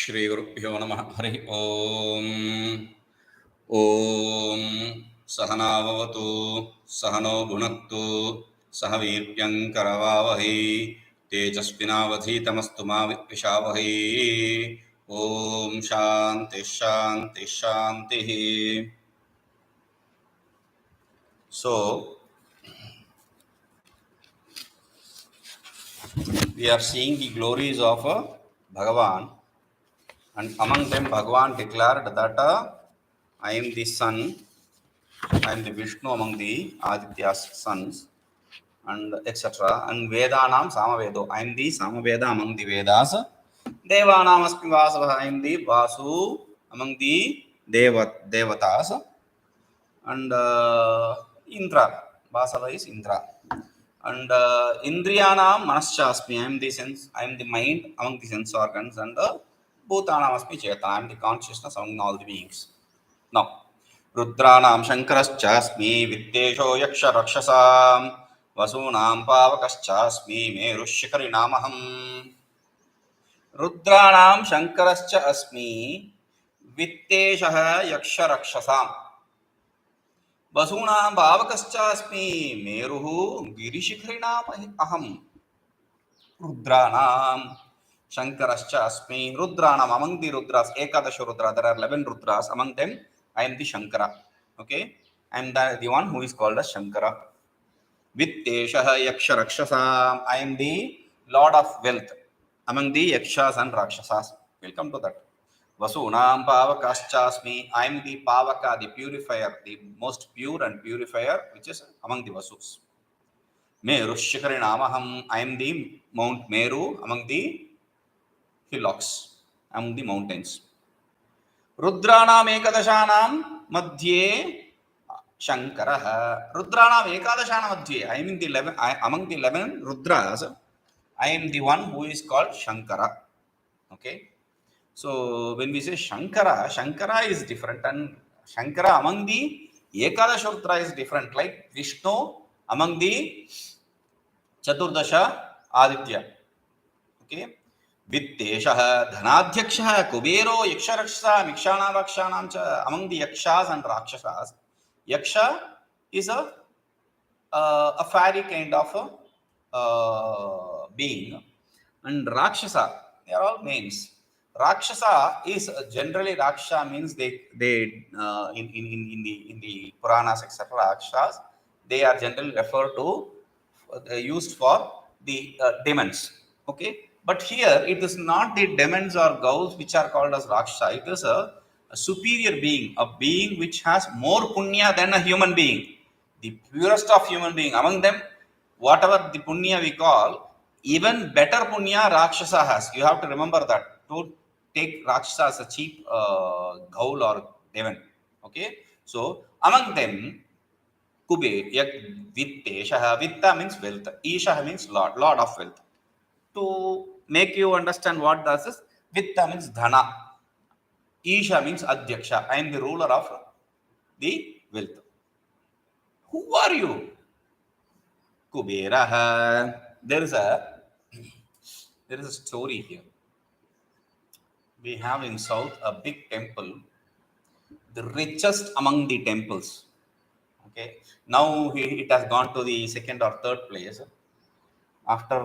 श्रीगुरुभ्यो नमः। हरि ओम। ओम सहनाववतु सहनो भुनक्तु सह वीर्यं करवावहै तेजस्विनावधीतमस्तु मा विद्विषावहै। ओम शांति शांति शांति। So we are seeing the glories of Bhagavan, and among them Bhagavan declared that I am the sun, I am the Vishnu among the Aditya's sons, and etc. And Vedanam Samavedo, I am the Samaveda among the Vedas. Devanam Asmi Vasava, I am the Vasu among the Devatas. And Indra, Vasava is Indra. And Indriyanam Manaschasmi, I am the sense, I am the mind among the sense organs. And Bhutanam Asmi Cheta, I am the consciousness among all the beings. Now, Rudranam Shankarashchasmi Viddesho Yaksha Rakshasam Vasunam Pavakaschasmi Merushikari Namaham. Rudranam Shankarashchasmi Viddesha Yaksha Rakshasam Vasunam Pavakaschasmi Meruhu Girishikari Namaham. Rudranam Shankarashchasmi. Rudranam, among the Rudras, Ekadasha Rudra, there are 11 Rudras. Among them, I am the Shankara. Okay, I am the one who is called as Shankara. Vitteshaha Yaksha Rakshasam, I am the Lord of Wealth among the Yakshas and Rakshasas. We'll come to that. Vasunam Pavakaschasmi, I am the Pavaka, the purifier, the most pure and purifier, which is among the Vasus. Meru Shikari Namaham, I am the Mount Meru among the hillocks, among the mountains. Rudranam Ekadashanam Madhye Shankara. Rudranam Ekadashanam Madhye, I am in the 11, among the 11 Rudras, I am the one who is called Shankara. Okay. So when we say Shankara, Shankara is different, and Shankara among the Ekadasha Rudra is different, like Vishnu among the Chaturdasha Aditya. Okay. Vitteshaha Dhanadhyakshaha Kubero Yaksharakshasa Mikshana Rakshanam cha, among the Yakshas and Rakshasas. Yaksha is a fairy kind of being, and Rakshasa, they are all names. Rakshasa is generally, Raksha means they in the Puranas, etc. Rakshas, they are generally referred to used for the demons. Okay, but here it is not the demons or ghouls which are called as Rakshasa. It is a superior being, a being which has more punya than a human being, the purest of human being. Among them, whatever the punya we call, even better punya Rakshasa has. You have to remember that. Don't take Rakshasa as a cheap ghoul or demon. Okay, so among them, Kube, Vitteshaha, Vitta means wealth, Isha means Lord, Lord of wealth. To make you understand what does this, Vitta means Dhana, Isha means Adhyaksha. I am the ruler of the wealth. Who are you? Kuberaha. There is a story here. We have in south a big temple, the richest among the temples. Okay, now it has gone to the second or third place after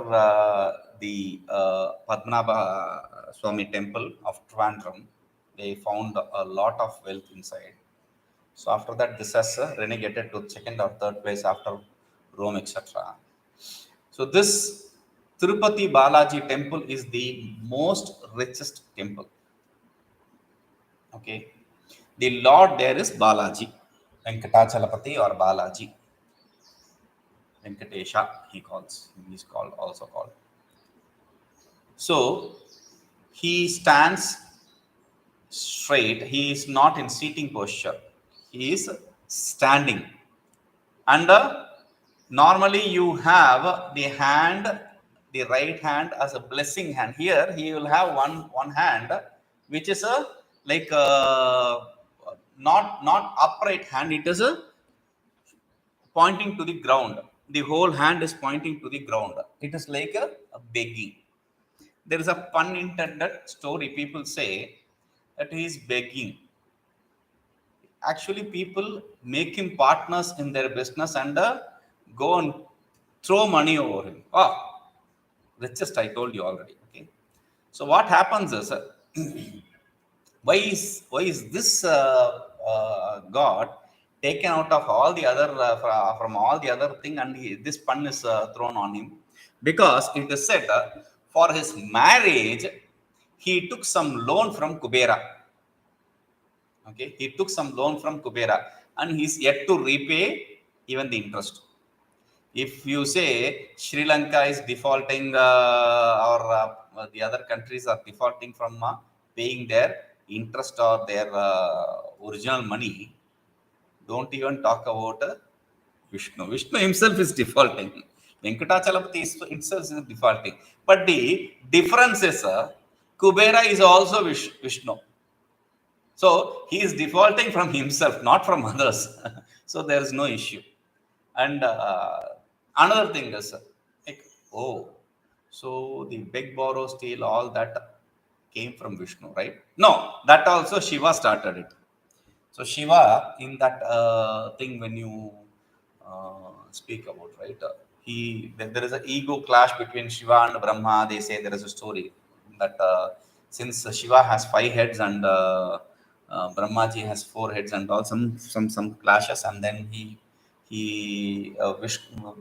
the Padmanabha Swami temple of Trivandrum. They found a lot of wealth inside. So after that, this has renegated to second or third place after Rome, etc. So this Tirupati Balaji temple is the most richest temple. Okay, the Lord there is Balaji, Venkatachalapati or Balaji. Venkatesha, he is also called. So he stands straight. He is not in seating posture. He is standing. And normally you have the hand, the right hand as a blessing hand. Here he will have one hand, which is not upright hand. It is pointing to the ground. The whole hand is pointing to the ground. It is like a begging. There is a pun intended story. People say that he is begging. Actually, people make him partners in their business and go and throw money over him. Oh, richest, I told you already. Okay. So what happens is, why is this god taken out of all the other from all the other thing, and this pun is thrown on him? Because it is said for his marriage he took some loan from Kubera. Okay, he took some loan from Kubera, and he's yet to repay even the interest. If you say Sri Lanka is defaulting, or the other countries are defaulting from paying their interest or their original money, don't even talk about Vishnu. Vishnu himself is defaulting. Venkatachalapati itself is defaulting. But the difference is Kubera is also Vishnu. So he is defaulting from himself, not from others. So there is no issue. And another thing is, like, oh, so the beg, borrow, steal, all that came from Vishnu, right? No, that also Shiva started it. So Shiva, in that thing, when you speak about, right? There is an ego clash between Shiva and Brahma. They say there is a story that since Shiva has 5 heads and Brahmaji has 4 heads, and all some clashes, and then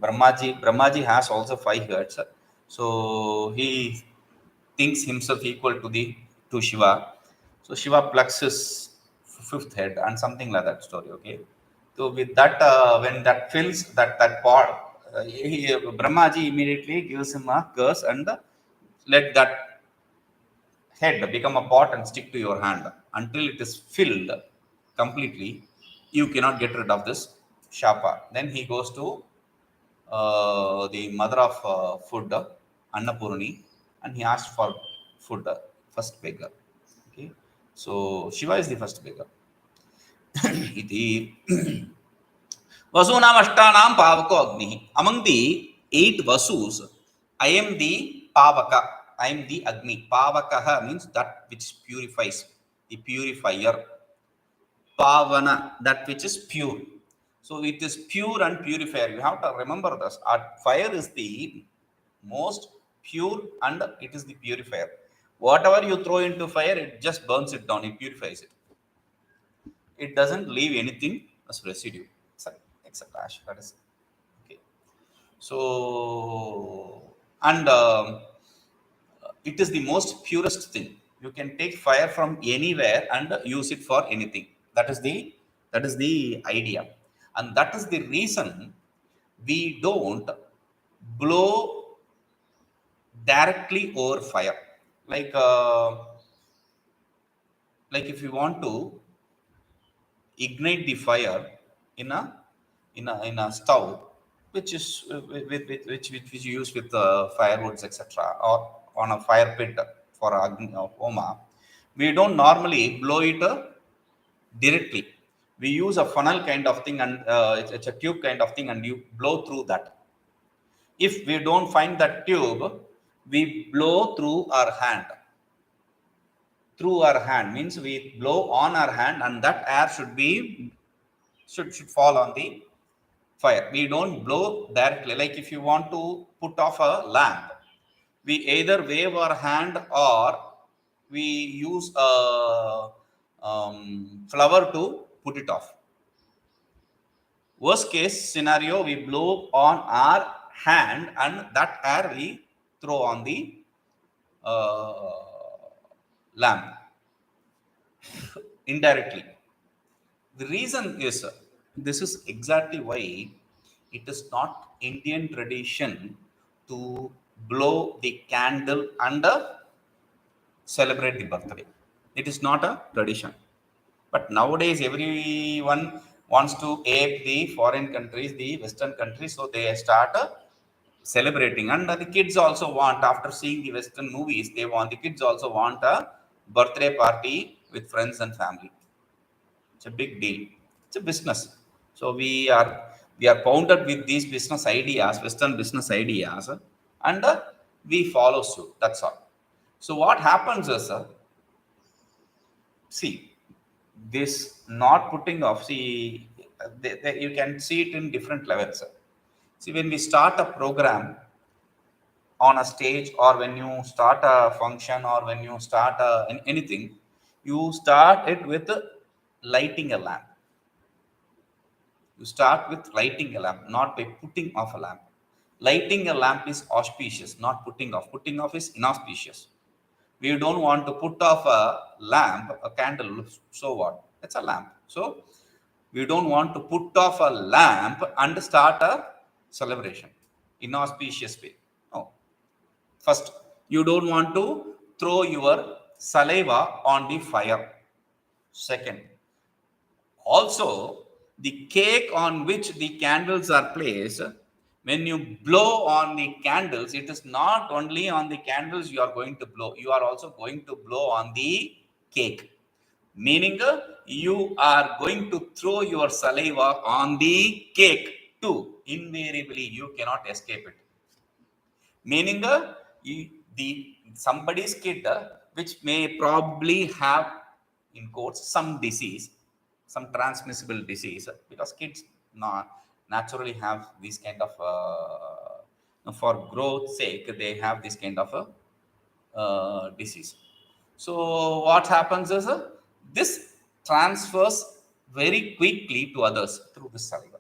Brahmaji has also 5 heads, so he thinks himself equal to Shiva. So Shiva plucks his 5th head and something like that story. Okay, so with that, when that fills that pot, Brahmaji immediately gives him a curse and let that head become a pot and stick to your hand until it is filled completely. You cannot get rid of this shapa. Then he goes to the mother of food, Annapurni, and he asked for food, first beggar. Okay, so Shiva is the first beggar. Iti Vasunam Ashtanam Pavako Agni. Among the 8 Vasus, I am the Pavaka. I am the Agni. Pavakaha means that which purifies, the purifier. Pavana, that which is pure. So it is pure and purifier. You have to remember this. Fire is the most pure and it is the purifier. Whatever you throw into fire, it just burns it down, it purifies it. It doesn't leave anything as residue except ash. That is okay. So, and it is the most purest thing. You can take fire from anywhere and use it for anything. That is the idea, and that is the reason we don't blow directly over fire. Like if you want to ignite the fire in a stove, which is which you use with firewoods, etc., or on a fire pit for homa, we don't normally blow it directly. We use a funnel kind of thing, and it's a tube kind of thing, and you blow through that. If we don't find that tube, we blow through our hand. Through our hand means we blow on our hand, and that air should fall on the fire. We don't blow directly. Like if you want to put off a lamp, we either wave our hand or we use a flower to put it off. Worst case scenario, we blow on our hand and that air we throw on the lamp indirectly. The reason is, this is exactly why it is not Indian tradition to blow the candle and celebrate the birthday. It is not a tradition. But nowadays, everyone wants to ape the foreign countries, the Western countries, so they start celebrating. And the kids also want, after seeing the Western movies, the kids also want a birthday party with friends and family. It's a big deal. It's a business. So we are pounded with these business ideas, Western business ideas, and we follow suit. That's all. So what happens is, see, this not putting off, see, you can see it in different levels. See, when we start a program on a stage, or when you start a function, or when you start anything, you start it with lighting a lamp. You start with lighting a lamp, not by putting off a lamp. Lighting a lamp is auspicious, not putting off. Putting off is inauspicious. We don't want to put off a lamp, a candle. So what? It's a lamp. So we don't want to put off a lamp and start a celebration inauspicious way. No. First, you don't want to throw your saliva on the fire. Second, also, the cake on which the candles are placed, when you blow on the candles, it is not only on the candles you are going to blow, you are also going to blow on the cake. Meaning, you are going to throw your saliva on the cake too. Invariably, you cannot escape it. Meaning, the somebody's kid, which may probably have, in quotes, some disease, some transmissible disease, because kids naturally have this kind of for growth sake, they have this kind of disease. So what happens is, this transfers very quickly to others through the saliva.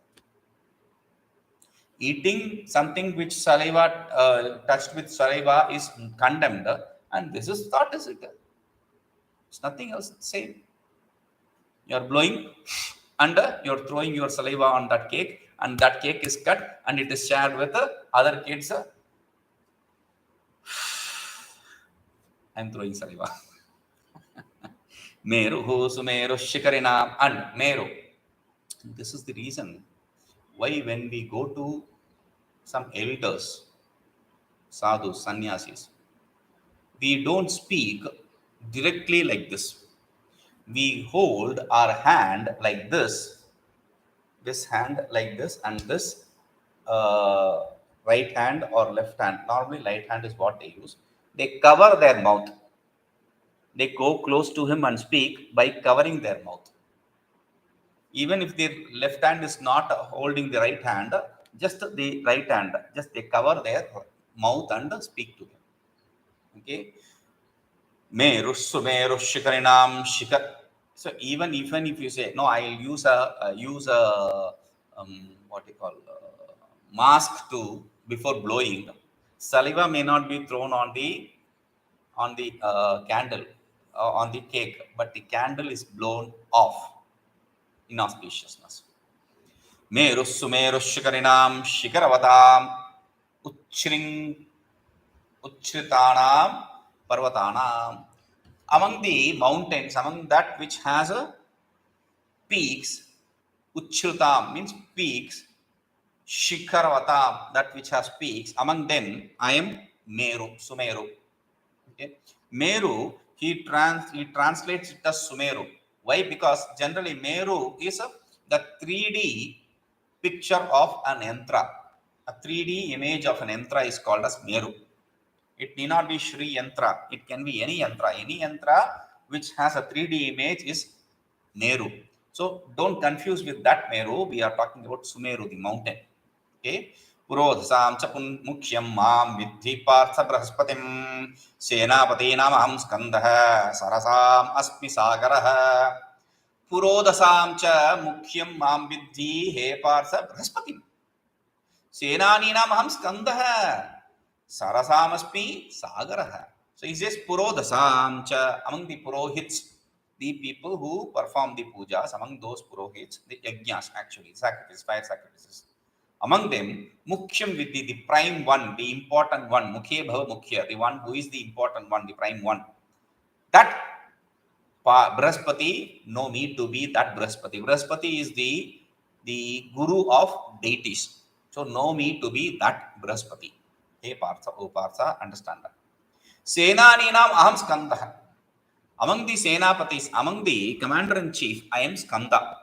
Eating something which saliva touched with saliva is condemned, and this is thought is it. It's nothing else. Same. You are blowing, and you're throwing your saliva on that cake, and that cake is cut, and it is shared with other kids. I'm throwing saliva. Meru Sumeru Shikarina and Meru. This is the reason why when we go to some elders, sadhus, sannyasis, we don't speak directly like this. We hold our hand like this hand like this, and this right hand or left hand. Normally, right hand is what they use. They cover their mouth. They go close to him and speak by covering their mouth. Even if their left hand is not holding the right hand, just the right hand, just they cover their mouth and speak to him. Okay. Meru Sumeru Shikarinam Shikar. So even if you say no, I'll use a what you call mask to before blowing. Saliva may not be thrown on the candle on the cake, but the candle is blown off. Inauspiciousness. Meru Sumeru Shikarinam Shikaravatam Uchring Uchritanam Parvatanam. Among the mountains, among that which has peaks, Uchritam means peaks, Shikaravatam, that which has peaks, among them I am Meru, Sumeru. Okay. Meru, he translates it as Sumeru. Why? Because generally Meru is the 3D picture of an yantra. A 3D image of an yantra is called as Meru. It need not be Shri Yantra. It can be any yantra. Any yantra which has a 3D image is Meru. So don't confuse with that Meru. We are talking about Sumeru, the mountain. Okay. Purodhasam chapun mukhyam mam vidhi partha brahaspatim senapati namaham skandah sarasam asmi sagarah. Purodhasam cha mukhyam mam vidhi he partha brahaspatim senani namaham skandah Sarasamaspi Sagaraha. So he says Purodhasam cha, among the Purohits, the people who perform the pujas, among those Purohits, the yajnas actually, sacrifices, fire sacrifices. Among them, Mukhyam Vidhi, the prime one, the important one, Mukhe Bhava Mukhya, the one who is the important one, the prime one. That Brahaspati, no need to be that Brahaspati. Brahaspati is the guru of deities. So no need to be that Brahaspati. Hey Partha, oh Partha, understand that. Senaninam aham Skanda. Among the Senapatis, among the commander-in-chief, I am Skanda.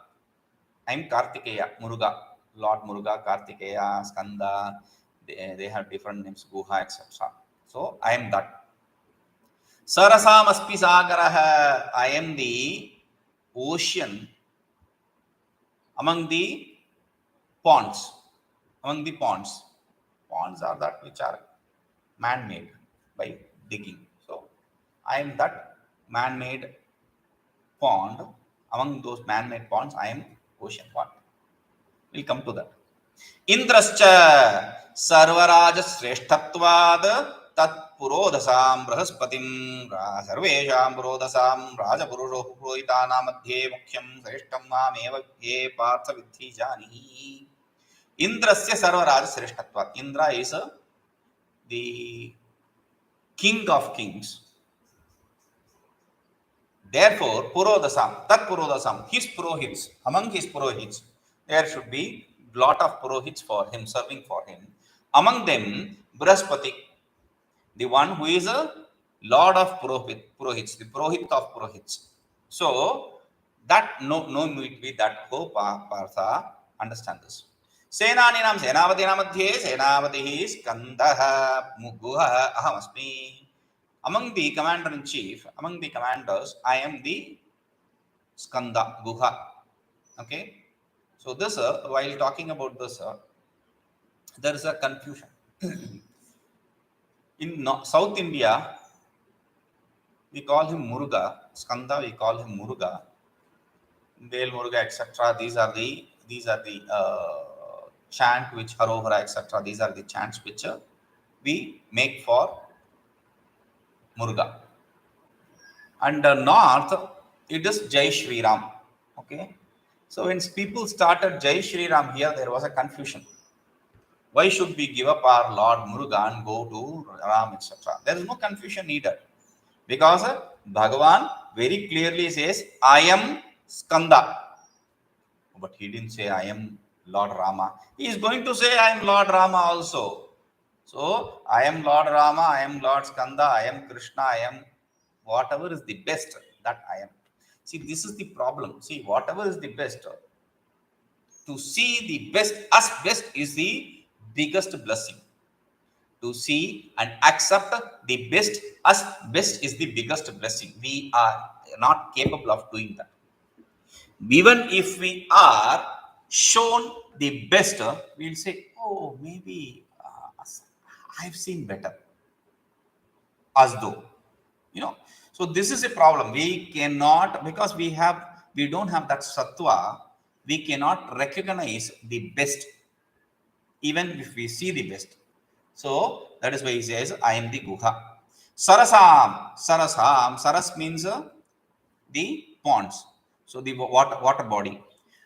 I am Kartikeya, Muruga. Lord Muruga, Kartikeya, Skanda. They have different names, Guha, etc. So I am that. Sarasamaspi Sagaraha. I am the ocean among the ponds. Among the ponds. Ponds are that which are man-made by digging. So, I am that man-made pond. Among those man-made ponds, I am ocean. What? We'll come to that. Indrascha sarvaraja sreshtatvad tat purodhasam brahaspatim sarvesham purodhasam rajapurusho purohitana madhye mukhyam sreshtam mameva ye partha vidhi janihi. Indrasya sarvaraja sreshtatvad. Indra is the king of kings. Therefore, purodhasam, tat purodhasam, his purohits, among his purohits, there should be lot of purohits for him, serving for him. Among them, Brahaspati, the one who is a lord of purohits, the purohit of purohits. So, that no need be that ho Partha, understand this. Senaninam senavadina madhye senavadihi skandaha guha ahamasmi. Among the commander-in-chief, among the commanders, I am the Skanda, Guha. Okay? So this, while talking about this, there is a confusion. In South India, we call him Muruga. Skanda, we call him Muruga. Vel Muruga, etc. These are the chant which Harohara, etc. These are the chants which we make for Muruga. And north, it is Jai Shri Ram. Okay. So when people started Jai Shri Ram here, there was a confusion. Why should we give up our Lord Muruga and go to Ram, etc.? There is no confusion needed. Because Bhagavan very clearly says, I am Skanda. But he didn't say, I am Lord Rama. He is going to say, I am Lord Rama also. So, I am Lord Rama, I am Lord Skanda, I am Krishna, I am whatever is the best, that I am. See, this is the problem. See, whatever is the best, to see the best, us best is the biggest blessing. To see and accept the best, us best is the biggest blessing. We are not capable of doing that. Even if we are shown the best, we'll say, oh, maybe I've seen better. As though, so this is a problem. We cannot, because we don't have that sattva, we cannot recognize the best, even if we see the best. So that is why he says, I am the Guha. Sarasam, Saras means the ponds. So the water body.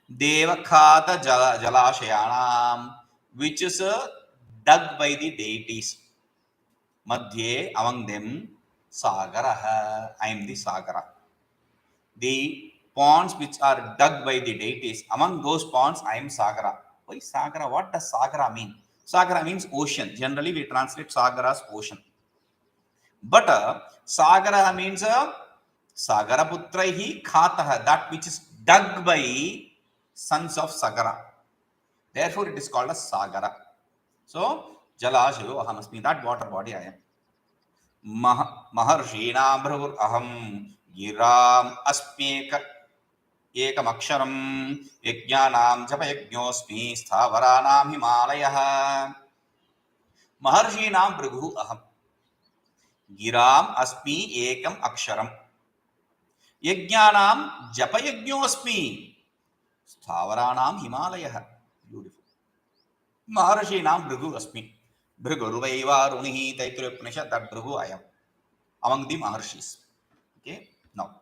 Devakhata Jalashayanam, which is dug by the deities. Madhye, among them, Sagara. I am the Sagara. The ponds which are dug by the deities, among those ponds, I am Sagara. Why Sagara? What does Sagara mean? Sagara means ocean. Generally, we translate Sagara as ocean. But Sagara means Sagaraputraihi Khataha, that which is dug by sons of Sagara. Therefore, it is called as Sagara. So, Jalashayo Ahamasmi, that water body I am. Maharshina Bhravur Aham Giram Aspeka Ekam Aksharam Yajnanam Japayajñosmi Stavaranam Himalayah. Maharshinam Bhragu Aham Giram Asmi Ekam Aksharam Yajnanam Japayajñosmi Stavaranam Himalayah. Beautiful. Maharshinam Bhragu Asmi. Bhragurvaiva Runihi Taittiriya Upanishad, that Bhragu I am among the Maharshis. Okay, now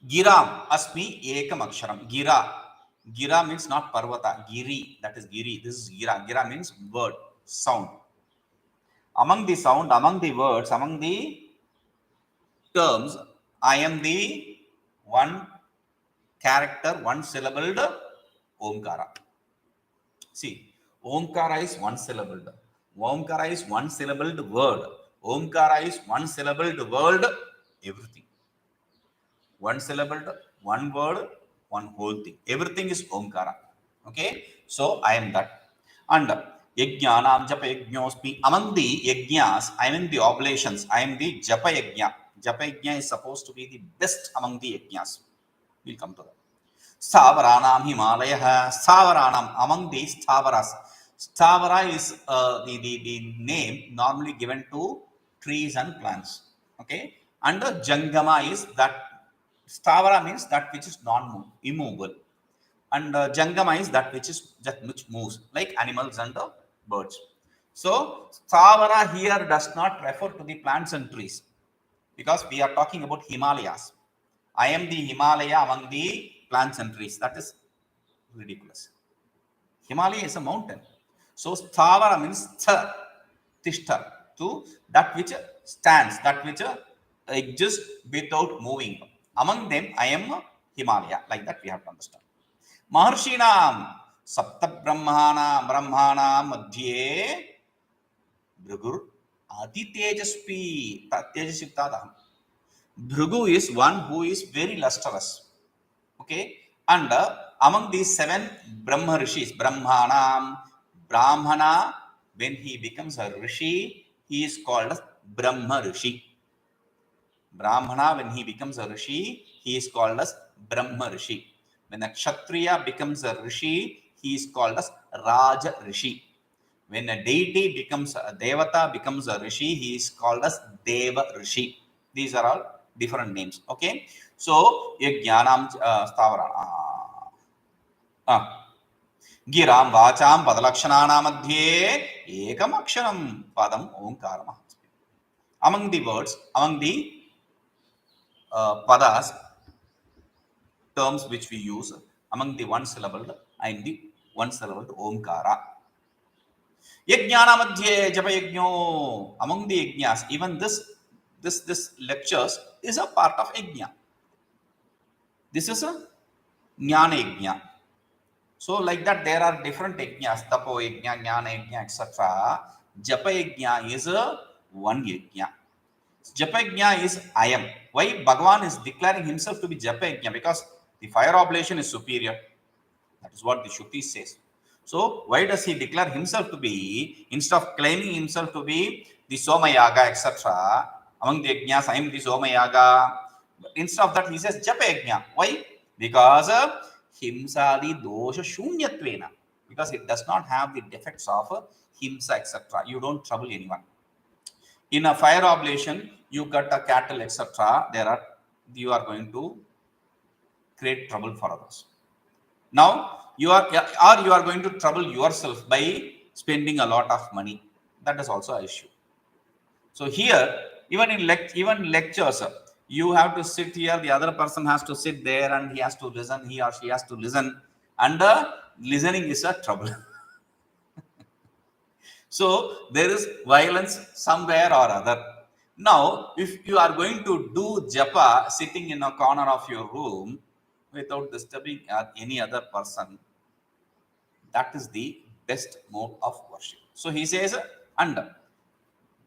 Giram Asmi Ekam Aksharam. Gira means not Parvata, Giri, that is Giri. This is Gira. Gira means word, sound. Among the sound, among the words, among the terms, I am the one character, one syllabled Omkara. See, Omkara is one syllabled. Omkara is one syllabled word. Omkara is one syllabled word, everything. One syllabled, one word, one whole thing. Everything is Omkara. Okay? So, I am that. And Yajnanam Japa Yajñosmi. Among the Yajñas, I am in the oblations. I am the Japa Yajña. Japa yajna is supposed to be the best among the yajnas. We'll come to that. Stavaranam Himalaya. Stavaranam, among these Stavaras. Stavara is the name normally given to trees and plants. Okay. And Jangama is that. Stavara means that which is immovable. And Jangama is that which moves, like animals and birds. So Stavara here does not refer to the plants and trees, because we are talking about Himalayas. I am the Himalaya among the plants and trees. That is ridiculous. Himalaya is a mountain. So Stavara means Tishta, to that which stands, that which exists without moving. Among them, I am Himalaya. Like that we have to understand. Maharshinam Sapta Brahmana Madhye Bhrigur Ati Tejasvi Tejasiptadam. Bhrigu is one who is very lustrous. Okay. And among these 7 Brahma Rishis, Brahmana, when he becomes a Rishi, he is called as Brahma Rishi. Brahmana, when he becomes a Rishi, he is called as Brahma Rishi. When a Kshatriya becomes a Rishi, he is called as Raja Rishi. When a deity becomes a Devata, becomes a Rishi, he is called as Deva Rishi. These are all different names. Okay. So, Yajnanam Stavarana. Giram Vacham Padalakshanana Madhye Ekam Aksharam Padam Omkarama. Among the words, among the padas, terms which we use, among the one syllable and the one syllable Omkara. Yajnana Madhye Japa Yajno. Among the yajnas, even this lectures is a part of yajna. This is a Jnana Yajna. So like that, there are different yajnas, Tapo Yajna, Jnana Yajna, etc. Japa Yajna is one yajna. Japa Yajna is I am. Why Bhagavan is declaring himself to be Japa Yajna? Because the fire oblation is superior. That is what the Shruti says. So why does he declare himself to be, instead of claiming himself to be the Somayaga, etc.? Among the yajnas, I am the Somayaga. Instead of that, he says Japa Yajna. Why? Because Himsadi dosha shunyatvena. Because it does not have the defects of Himsa, etc. You don't trouble anyone. In a fire oblation, you cut a cattle, etc. You are going to create trouble for others. Now, you are going to trouble yourself by spending a lot of money. That is also an issue. So here, even in lectures, you have to sit here, the other person has to sit there, and he has to listen, he or she has to listen, and listening is a trouble. So there is violence somewhere or other. Now, if you are going to do japa sitting in a corner of your room without disturbing any other person, that is the best mode of worship. So he says, and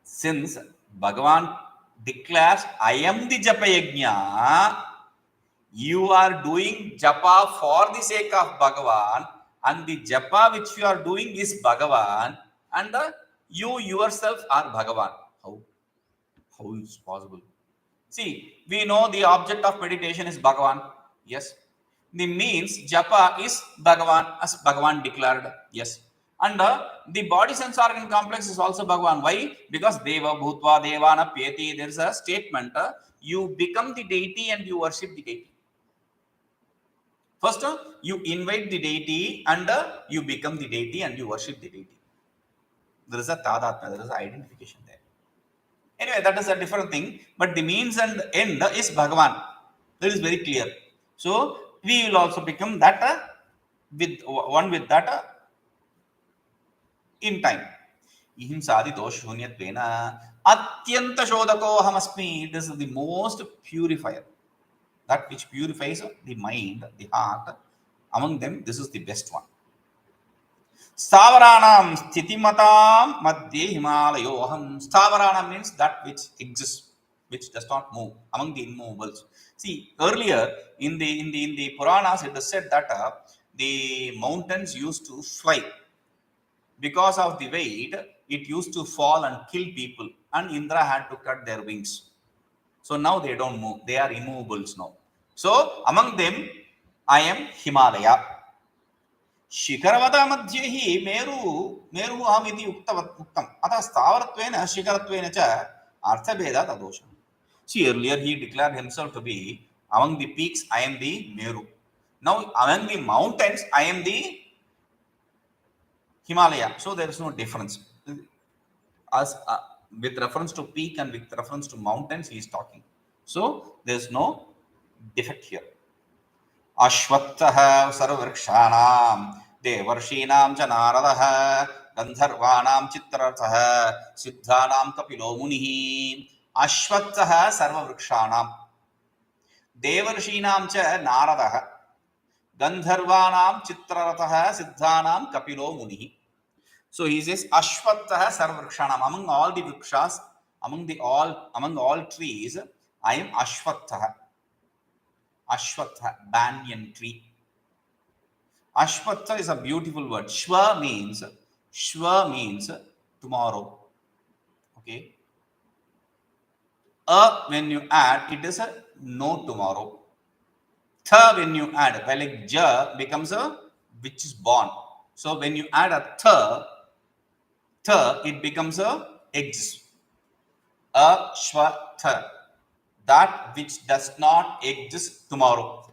since Bhagavan declares, I am the japa yajna, you are doing japa for the sake of Bhagavan, and the japa which you are doing is Bhagavan, and you yourself are Bhagavan. How is it possible? See, we know the object of meditation is Bhagavan. Yes. The means japa is Bhagavan, as Bhagavan declared. Yes. And the body sense organ complex is also Bhagavan. Why? Because Deva Bhutva Devana Pyeti. There is a statement. You become the deity and you worship the deity. First, you invite the deity and you become the deity and you worship the deity. There is a tadatma, there is an identification there. Anyway, that is a different thing. But the means and end is Bhagavan. That is very clear. So, we will also become that with that in time. Ihimsadi doshunyatena atyanta shodako ऽहमस्मि. This is the most purifier. That which purifies the mind, the heart. Among them, this is the best one. Stavaranam sthitimatam madhye himalayo aham. Stavaranam means that which exists, which does not move, among the immovables. See, earlier in the Puranas, it is said that the mountains used to fly. Because of the weight, it used to fall and kill people, and Indra had to cut their wings. So now they don't move. They are immovables now. So among them, I am Himalaya. शिखरवता मध्ये हि मेरुः अहमिति उक्तम् अतः स्थावरत्वेन शिखरत्वेन च अर्थभेदात् अदोषः. See, earlier he declared himself to be among the peaks I am the Meru. Now among the mountains I am the Himalaya. So there is no difference. As with reference to peak and with reference to mountains he is talking. So there is no defect here. अश्वत्थः सर्ववृक्षाणां देवर्षीणां च नारदः गन्धर्वाणां चित्ररथः सिद्धानां कपिलो मुनिः. अश्वत्थः सर्ववृक्षाणां देवर्षीणां च नारदः गन्धर्वाणां चित्ररथः सिद्धानां कपिलो मुनिः. So he says Ashwattha Sarvrikshanam, among all the vrikshas, among all trees, I am Ashwattha. Ashwattha, banyan tree. Ashwattha is a beautiful word. Shva means tomorrow. Okay. When you add, it is a no tomorrow. Tha when you add, like ja becomes a which is born. So when you add a tha, it becomes a exists. Ashwatha, that which does not exist tomorrow,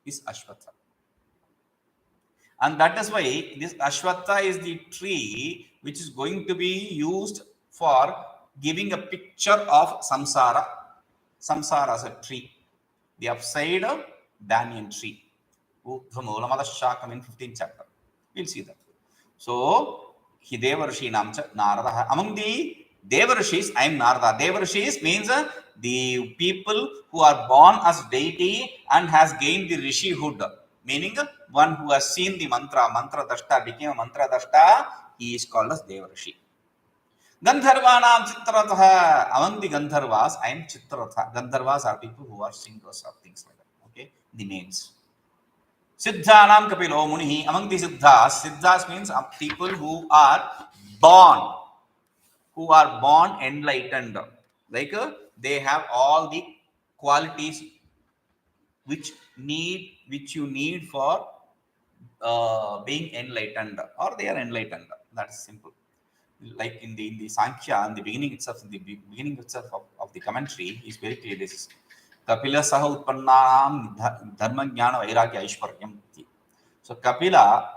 is Ashwatha. And that is why this Ashwatha is the tree which is going to be used for giving a picture of samsara. Samsara as a tree. The upside of banyan tree. Udhamulamadash in 15th chapter. We'll see that. So, he Devarshi Namcha Narada. Among the Devarshis, I am Narada. Devarshis means the people who are born as deity and has gained the Rishihood. Meaning one who has seen the mantra dashta, became a mantra dashta, he is called as Devarshi. Gandharvanam Chitraratha. Among the Gandharvas, I am Chitraratha. Gandharvas are people who are singers or things like that. Okay, the names. Siddhanam Kapilo Munihi. Among the Siddhas means people who are born enlightened. Like they have all the qualities which you need for being enlightened, or they are enlightened. That is simple. Like in the Sankhya, in the beginning itself, of the commentary is very clear. This is Kapila Saha Utpannam Dharma Jnana Vairagya Aishwaryam. So Kapila,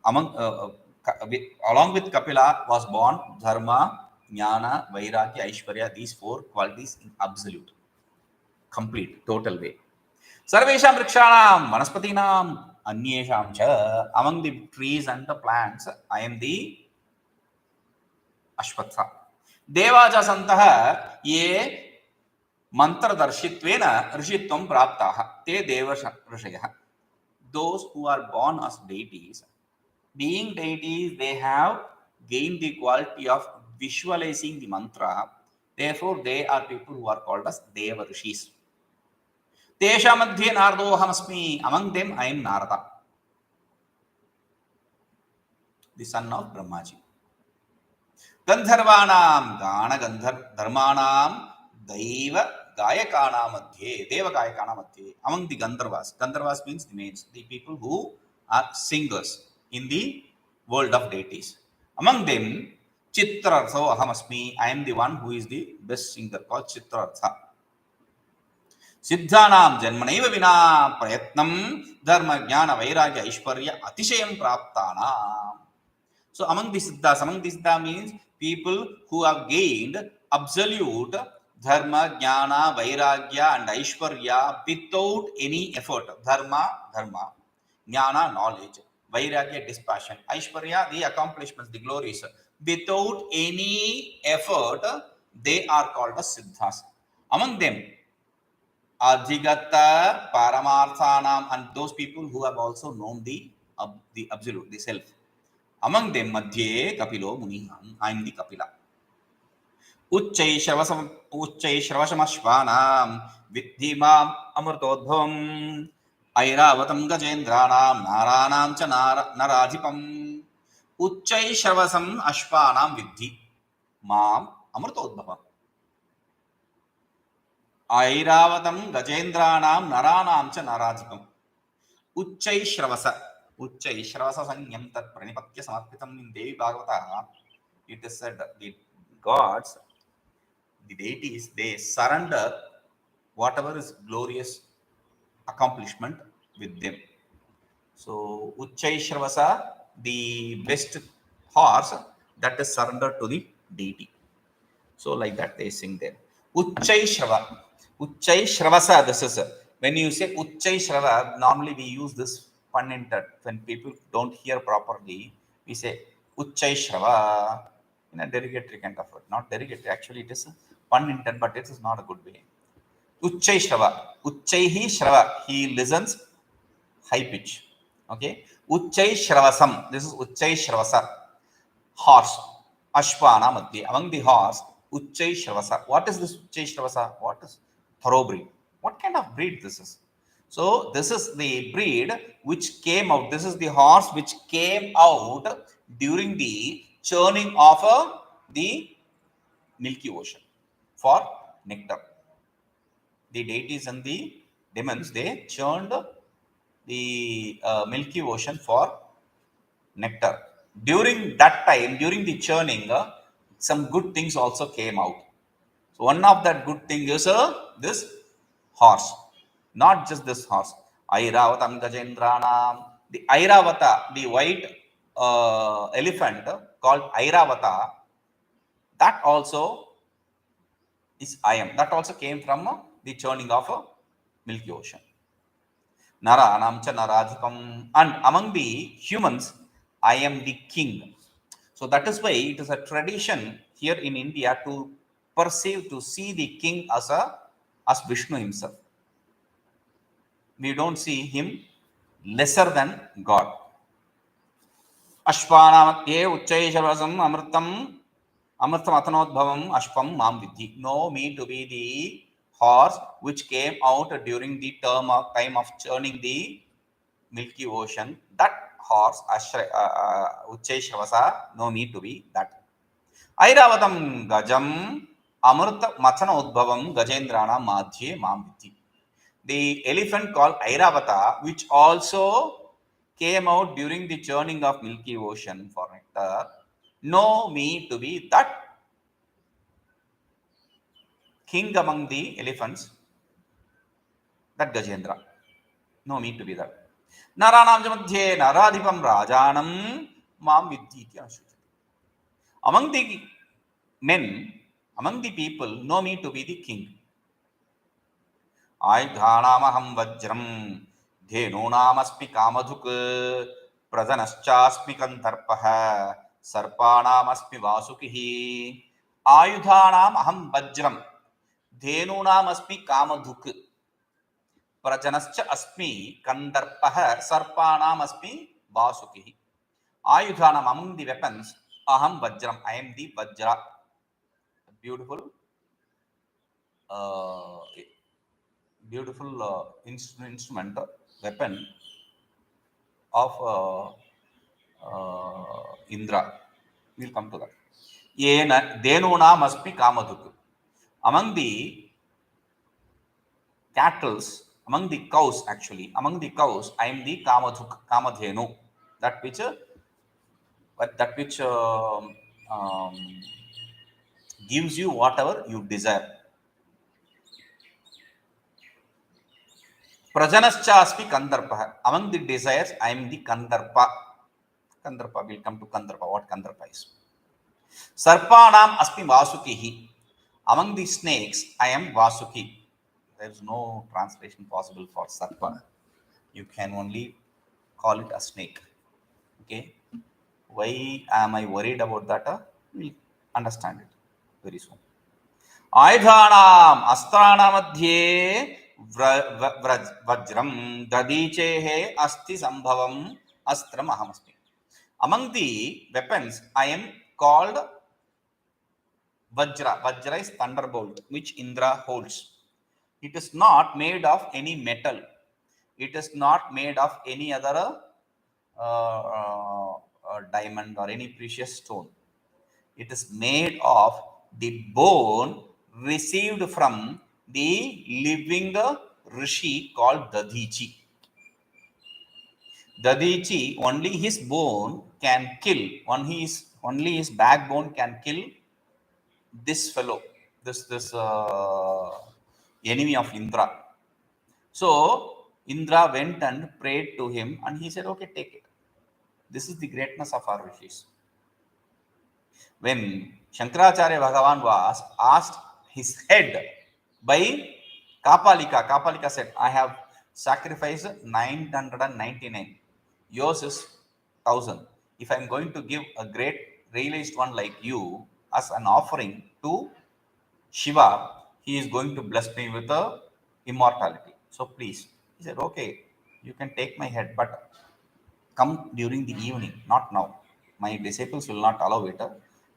along with Kapila was born Dharma, Jnana, Vairagya, Aishwarya, these four qualities in absolute, complete, total way. Sarvesham Vrikshanam, Vanaspatinam, Anyesham cha. Among the trees and the plants, I am the Ashwatha. Devaja Santaha, ye Mantradarshittvena Rishitvam Praptaha, te Devarshayah. Those who are born as deities, being deities, they have gained the quality of visualizing the mantra. Therefore, they are people who are called as Devarshis. Tesha madhye nardo ऽहमस्मि. Among them, I am Narada, the son of Brahmaji. Gandharvanam Gana Gandharmanam Daiva Gayakana Madhye. Deva Gayakana Madhye. Among the Gandharvas. Gandharvas means the names, the people who are singers in the world of deities. Among them, Chitrartho ऽहमस्मि. I am the one who is the best singer, called Chitrartha. Siddhanam Janmaneva Vina Prayatnam Dharma Jnana Vairagya Aishwarya Atishayam Praptanam. So among the Siddha means people who have gained absolute Dharma, Jnana, Vairagya and Aishwarya without any effort. Dharma, Jnana, knowledge, Vairagya, dispassion, Aishwarya, the accomplishments, the glories. Without any effort, they are called as Siddhas. Among them, Adhigata Paramarthanam, and those people who have also known the absolute, the self. Among them, Madhye Kapilo Muniham, I am the Kapila. Uchchai Shravashamashvanam Vidhimam Amrtodbhavam Airavatam Gajendranam Naranam cha Naradhipam. Uchchai Shravasam Ashvanam Vidhi Mam Amrtodbhavam. ऐरावतं गजेन्द्राणां नराणां च नाराधिपम् उच्चैश्रवस उच्चैश्रवस संज्ञं तत् प्रणिपत्य समर्पितम् in Devi Bhagavata. It is said that the gods, the deities, they surrender whatever is glorious accomplishment with them. So Uchchaishravasa, the best horse that is surrendered to the deity. So like that they sing there. Uchchaishrava. Uchchaishravasa, this is when you say Uchchaishrava, normally we use this pun intended. When people don't hear properly, we say Uchchaishrava in a derogatory kind of word. Not derogatory, actually it is pun intended, but it is not a good way. Uchchaishrava. Uchchaihi Shrava. He listens high pitch. Okay. Uchchaishravasam. This is Uchchaishravasa. Horse. Ashvana Madhya. Among the horse, Uchchaishravasa. What is this Uchchaishravasa? What is thoroughbreed? What kind of breed this is? So this is the breed which came out. This is the horse which came out during the churning of the Milky Ocean for nectar. The deities and the demons, they churned the Milky Ocean for nectar. During that time, during the churning, some good things also came out. So one of that good thing is this horse, not just this horse. Airavatam Gajendranam. The Airavata, the white elephant called Airavata, that also is I am. That also came from the churning of Milky Ocean. Naranam cha naradhikam. And among the humans, I am the king. So that is why it is a tradition here in India to perceive, to see the king as Vishnu himself. We don't see him lesser than God. Ashvanamatye Uchchaishavasam Amritam Atanodbhavam Ashpam Mam Vidhi. Know me to be the horse which came out during the time of churning the Milky Ocean. That horse, Uchchaishravasa, know me to be that. Airavatam Gajam Amrita Mathana Udbhavam Gajendrana Madhye Mam Vidhi. The elephant called Airavata, which also came out during the churning of Milky Ocean for nectar, know me to be that king among the elephants, that Gajendra. Know me to be that. Naranam Jamadhye Naradipam Rajanam Mam Vidhi. Among the men, among the people, know me to be the king. Aidhanamaham Vajram Dhenunamasti Kamadhuk Prajanaschaspmi Kantarpaha Sarpanamasti Vasukihi Ayudhanam Aham Vajram Dhenunamasti Kamadhuk Prajanascha Asmi Kandarpaha Sarpanamasti Vasukihi. Ayudhanam, among the weapons, Aham Vajram, I am the Vajra. Beautiful instrument, weapon of Indra. We'll come to that. Yena Denuna must be Kamadhuk. Among the cattle, among the cows, actually, among the cows, I am the Kamadhuk, Kamadhenu. That which gives you whatever you desire. Prajanaschaspmi Kandarpa. Among the desires, I am the Kandarpa. Kandarpa, we'll come to Kandarpa. What Kandarpa is? Sarpanam Asmi Vasukihi. Among the snakes, I am Vasuki. There is no translation possible for Sarpa. You can only call it a snake. Okay. Why am I worried about that? We'll understand it very soon. Aidhanam Astrana Madhye Vajram Dadichehe Asti Sambhavam Astram Ahamasmi. Among the weapons, I am called Vajra. Vajra is thunderbolt, which Indra holds. It is not made of any metal. It is not made of any other diamond or any precious stone. It is made of the bone received from the living Rishi called Dadichi. Dadichi, only his bone can kill, only his backbone can kill this fellow, this enemy of Indra. So Indra went and prayed to him, and he said, "Okay, take it." This is the greatness of our rishis. When Shankaracharya Bhagavan was asked his head by Kapalika said, "I have sacrificed 999. Yours is 1000. If I am going to give a great realized one like you as an offering to Shiva, he is going to bless me with the immortality. So please." He said, "Okay, you can take my head, but come during the evening, not now. My disciples will not allow it.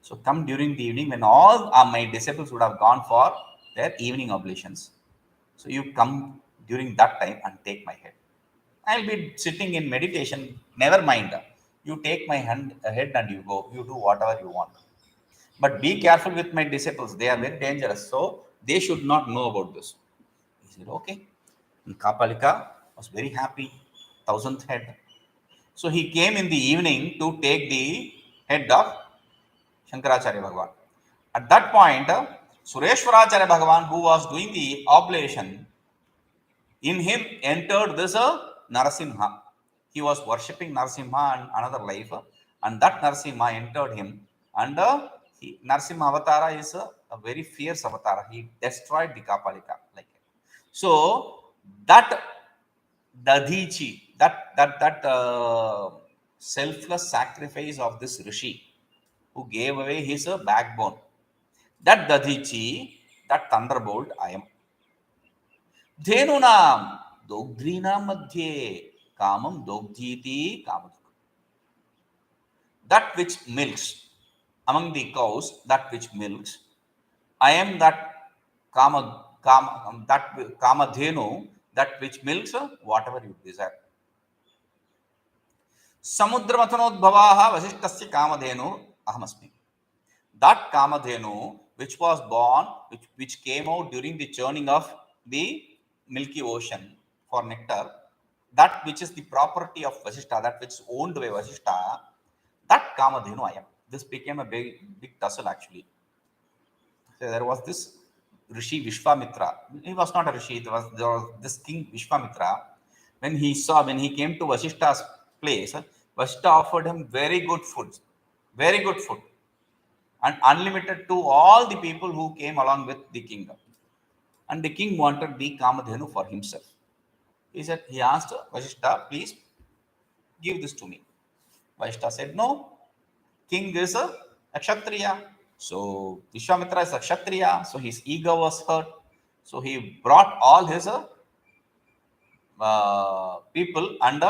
So come during the evening when all my disciples would have gone for their evening oblations. So you come during that time and take my head. I'll be sitting in meditation. Never mind. You take my head and you go. You do whatever you want. But be careful with my disciples. They are very dangerous. So they should not know about this." He said, "Okay." And Kapalika was very happy. 1000th head. So he came in the evening to take the head of Shankaracharya Bhagavan. At that point, Sureshwaracharya Bhagavan, who was doing the oblation, in him entered this Narasimha. He was worshipping Narasimha and another life, and that Narasimha entered him. And Narasimha Avatara is a very fierce avatar. He destroyed the Kapalika. So that Dadichi, that selfless sacrifice of this Rishi who gave away his backbone, that Dadichi, that thunderbolt, I am. Dhenunam dogdrinam madhye kamam dogdhiti kamam. That which milks among the cows, that which milks, I am that kamadhenu, that which milks whatever you desire. Samudramathanodbhavaha vasishtasya kamadhenu ऽहमस्मि. That kamadhenu which was born, which came out during the churning of the Milky Ocean for nectar, that which is the property of Vasishta, that which is owned by Vasishta, that kamadhenu I am. This became a big tussle actually. So there was this Rishi Vishwamitra. He was not a Rishi, there was this king Vishwamitra. When he came to Vasishta's place, Vasishta offered him very good food, and unlimited to all the people who came along with the kingdom. And the king wanted the Kamadhenu for himself. He asked Vasishta, "Please give this to me." Vasishta said, "No, king is a Kshatriya." So Vishwamitra is a Kshatriya, so his ego was hurt. So he brought all his people, and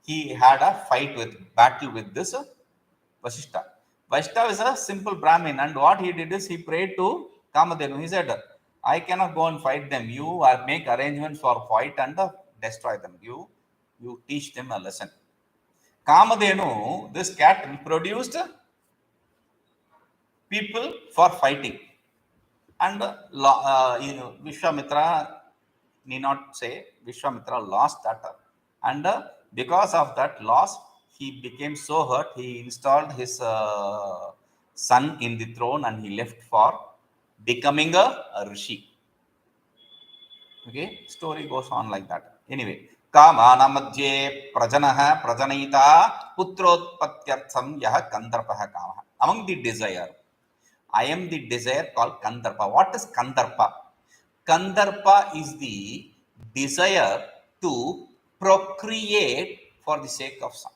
he had a battle with this Vasishta. Vasishta is a simple Brahmin, and what he did is he prayed to Kamadhenu. He said, "I cannot go and fight them. You make arrangements for fight and destroy them. You teach them a lesson." Kamadhenu, this cat, produced people for fighting. And Vishwamitra, need not say, Vishwamitra lost that. And because of that loss, he became so hurt, he installed his son in the throne and he left for becoming a rishi. Okay, story goes on like that. Anyway, Kamana madhye prajanaha prajanita putrotpatyartham yaha kandarpaha kamaha. Among the desire, I am the desire called Kandarpa. What is Kandarpa? Kandarpa is the desire to procreate for the sake of son.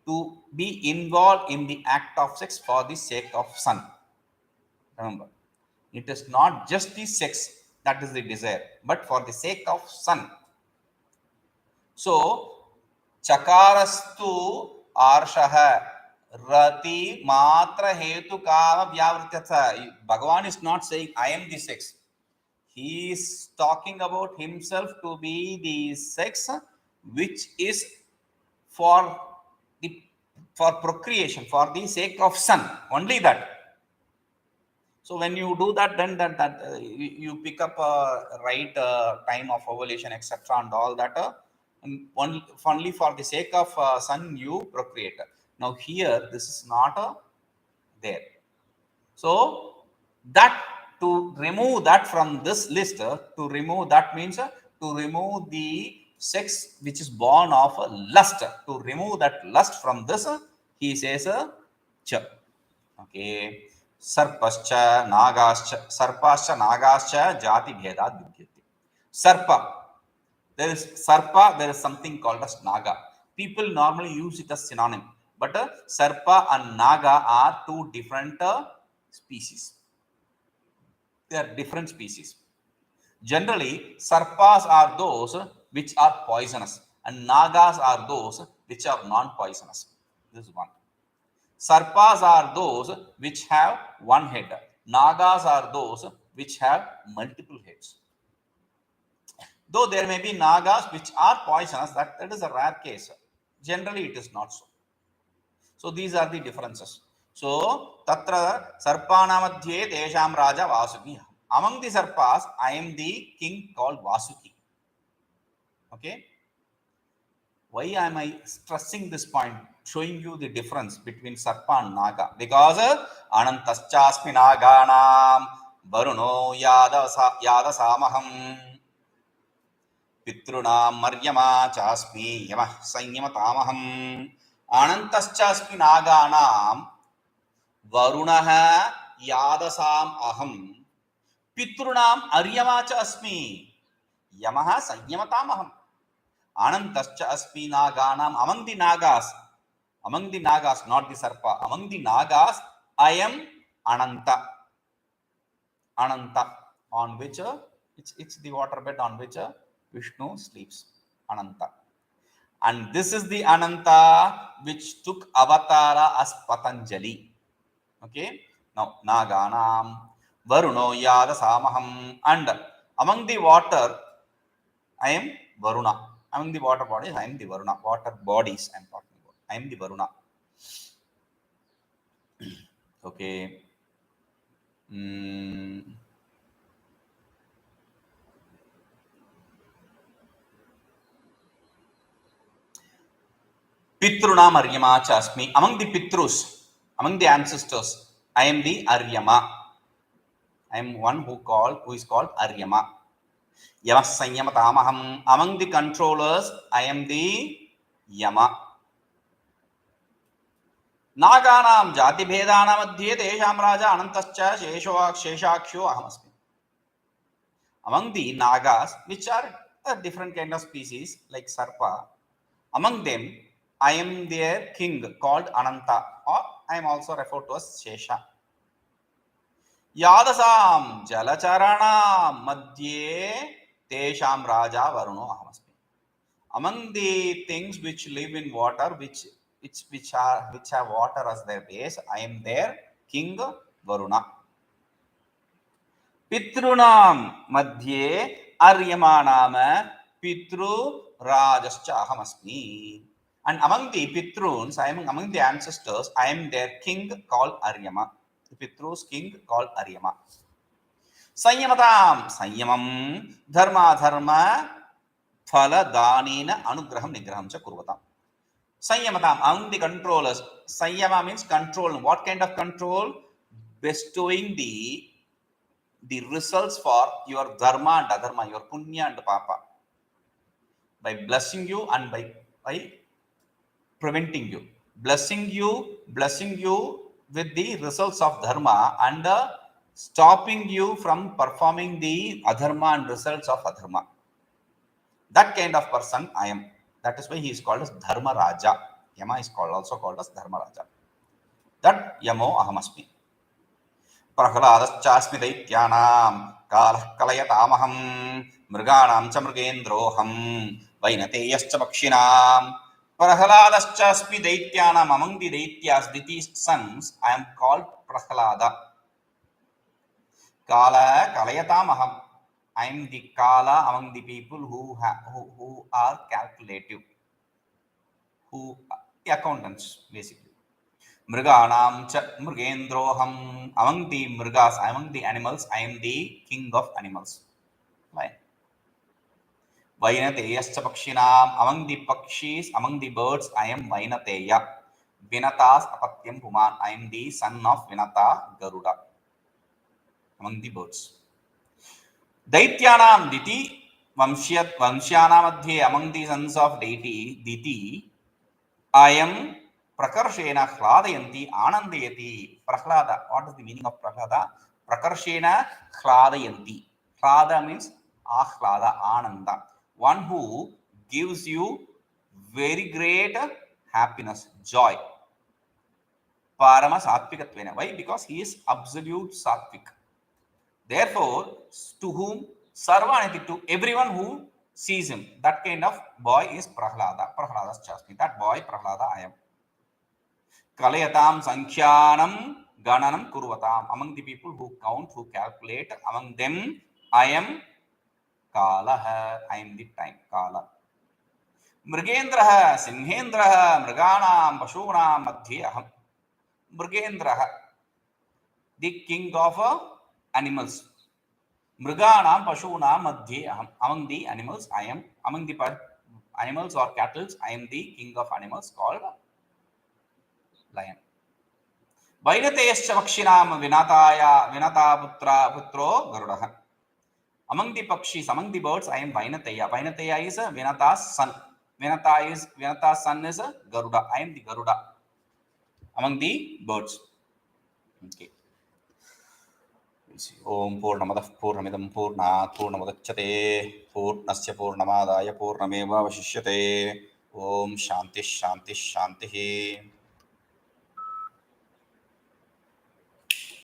To be involved in the act of sex for the sake of son. Remember, it is not just the sex that is the desire, but for the sake of son. So, Chakarastu Arshaha Rati Matra Hetu Kama Vyavrityatha. Bhagavan is not saying I am the sex. He is talking about himself to be the sex which is for procreation, for the sake of son. Only that. So when you do that, then you pick up right time of ovulation, etc., and all that. Only for the sake of son you procreate. Now here this is not there. So that, to remove that from this list, to remove that means to remove the sex which is born of lust. To remove that lust from this, he says cha. Okay. Sarpascha nagascha jati bhedad vidyate. Sarpa. There is sarpa, there is something called as naga. People normally use it as synonym. But sarpa and naga are two different species. They are different species. Generally, sarpas are those which are poisonous, and nagas are those which are non-poisonous. This is one. Sarpas are those which have one head. Nagas are those which have multiple heads. Though there may be nagas which are poisonous, that is a rare case. Generally, it is not so. So these are the differences. So tatra sarpana madhye tesham raja Vasuki. Among the sarpas, I am the king called Vasuki. Okay. Why am I stressing this point, showing you the difference between sarpa and naga? Because anantaschasmi naganam varuno yada samaham pitrunam maryama chasmi yamah sanyamatamaham. Anantaschasmi naganam varunah yadasam aham pitrunam aryama chasmi yamah sanyamatamaham. Anantascha asmi naganam. Among the nagas, not the sarpa, among the nagas, I am Ananta. Ananta, on which it's the waterbed on which Vishnu sleeps. Ananta. And this is the Ananta which took avatara as Patanjali. Okay. Now, naganam varuno yada samaham. And among the water, I am Varuna. Among the water bodies, I am the Varuna. Water bodies I am talking about. I am the Varuna. Okay. Pitrunam Aryama Chasmi. Among the Pitrus, among the ancestors, I am the Aryama. I am one who is called Aryama. Yama Sanyamatamaham. Among the controllers, I am the Yama. Naganam jati bhedana madhye tesham raja anantascha sheshaksho ahamasmi. Among the nagas, which are a different kind of species like sarpa, among them I am their king called Ananta, or I am also referred to as Shesha. Yadasam jalacharana madhye tesham raja varuno ahamasmi. Among the things which live in water, which have water as their base, I am their king Varuna. Pitrunam madhye Aryama nama Pitru Rajascha ahamasmi. And among the Pitruns, among the ancestors, I am their king called Aryama. The Pitru's king called Aryama. Sanyamatam, Sanyamam, Dharma, Phala, Danina, Anugraham, Nigraham, cha Kurvatam. Sanyamatam, among the controllers. Sanyama means control. What kind of control? Bestowing the results for your dharma and adharma, your punya and papa. By blessing you and by preventing you. Blessing you with the results of dharma and stopping you from performing the adharma and results of adharma. That kind of person I am. That is why he is called as Dharma Raja. Yama is also called as Dharma Raja. That Yamo Ahamasmi. Prahaladascha daityanam kalayatamaham mriganam cha mrigendroham vainateyascha pakshinam. Prahaladascha daityanam. Among the Daityas, Diti's sons, I am called Prahalada. Kalayatamaham. I am the Kala among the people who are calculative, who accountants basically. Mriganam cha mrigendroham. Among the mrigas, among the animals, I am the king of animals. Lion. Vainateyascha pakshinam. Among the pakshis, among the birds, I am Vainateya. Vinatas apatyam puman. I am the son of Vinata, Garuda. Among the birds. Daityanam Diti. Vamshyana madhye, among the sons of deity, Diti, I am Prakarshena Hladayanti Anandayati. Prahlada. What is the meaning of Prahlada? Prakarshena Hladayanti. Hlada means Ahlada, Ananda. One who gives you very great happiness, joy. Parama Satvikatvena. Why? Because he is absolute Satvik. Therefore, to whom Sarvaniti, to everyone who sees him, that kind of boy is Prahlada. Prahlada's Chasmi. That boy, Prahlada, I am. Kalayatam Sankhyanam Gananam Kurvatam. Among the people who count, who calculate, among them I am Kalaha. I am the time. Kala. Mrigendraha, Simhendraha, Mriganam, Pashunam, Madhye Aham. Mrigendraha, the king of animals. Mriganam, Pashunam, Madhye Aham. Among the animals I am. Among the animals or cattle, I am the king of animals called lion. Vainateyascha pakshinam vinata putro Garudaha. Among the pakshis, among the birds, I am Vainateya. Vainateya is Vinata's son. Vinata's son is Garuda. I am the Garuda among the birds. Okay. Om Purnamadah Purnamidam Purnat Purnamudachyate Purnasya Purnamadaya Purnameva Vashishyate. Om Shanti Shanti Shanti.